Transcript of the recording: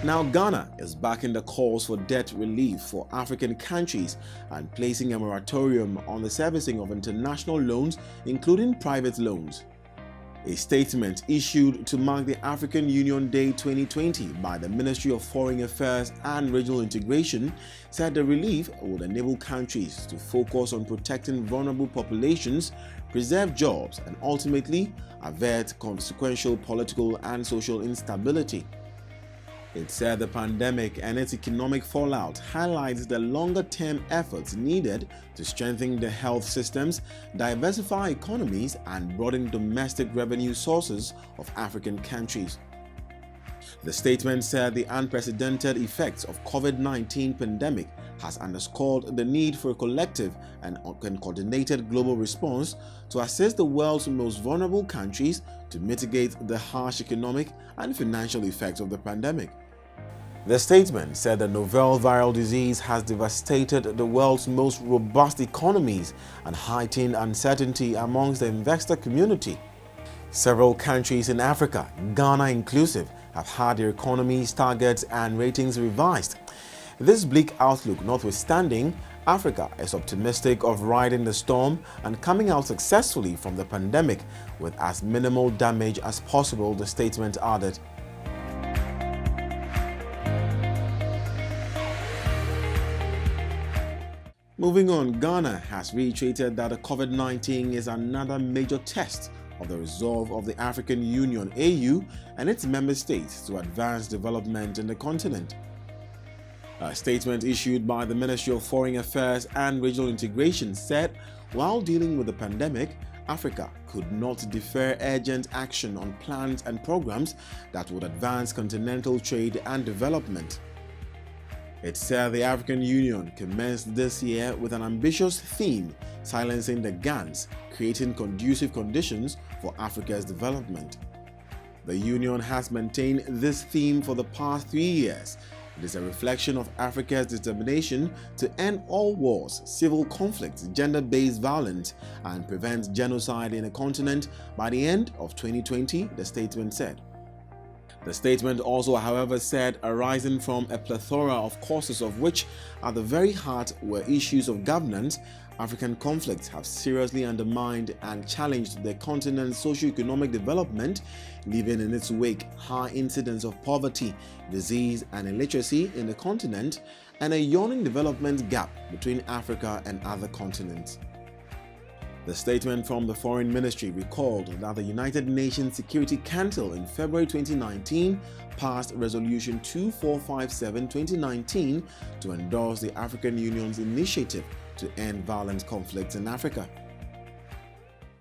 Now, Ghana is backing the calls for debt relief for African countries and placing a moratorium on the servicing of international loans, including private loans. A statement issued to mark the African Union Day 2020 by the Ministry of Foreign Affairs and Regional Integration said the relief would enable countries to focus on protecting vulnerable populations, preserve jobs, and ultimately avert consequential political and social instability. It said the pandemic and its economic fallout highlights the longer-term efforts needed to strengthen the health systems, diversify economies, and broaden domestic revenue sources of African countries. The statement said the unprecedented effects of COVID-19 pandemic has underscored the need for a collective and coordinated global response to assist the world's most vulnerable countries to mitigate the harsh economic and financial effects of the pandemic. The statement said the novel viral disease has devastated the world's most robust economies and heightened uncertainty amongst the investor community. Several countries in Africa, Ghana inclusive, have had their economies, targets, and ratings revised. This bleak outlook notwithstanding, Africa is optimistic of riding the storm and coming out successfully from the pandemic with as minimal damage as possible, the statement added. Moving on, Ghana has reiterated that the COVID-19 is another major test of the resolve of the African Union (AU) and its member states to advance development in the continent. A statement issued by the Ministry of Foreign Affairs and Regional Integration said, while dealing with the pandemic, Africa could not defer urgent action on plans and programs that would advance continental trade and development. It said the African Union commenced this year with an ambitious theme, silencing the guns, creating conducive conditions for Africa's development. The Union has maintained this theme for the past 3 years. It is a reflection of Africa's determination to end all wars, civil conflicts, gender-based violence, and prevent genocide in the continent by the end of 2020, the statement said. The statement also, however, said arising from a plethora of causes of which at the very heart were issues of governance, African conflicts have seriously undermined and challenged the continent's socio-economic development, leaving in its wake high incidence of poverty, disease, and illiteracy in the continent, and a yawning development gap between Africa and other continents. The statement from the Foreign Ministry recalled that the United Nations Security Council in February 2019 passed Resolution 2457-2019 to endorse the African Union's initiative to end violent conflicts in Africa.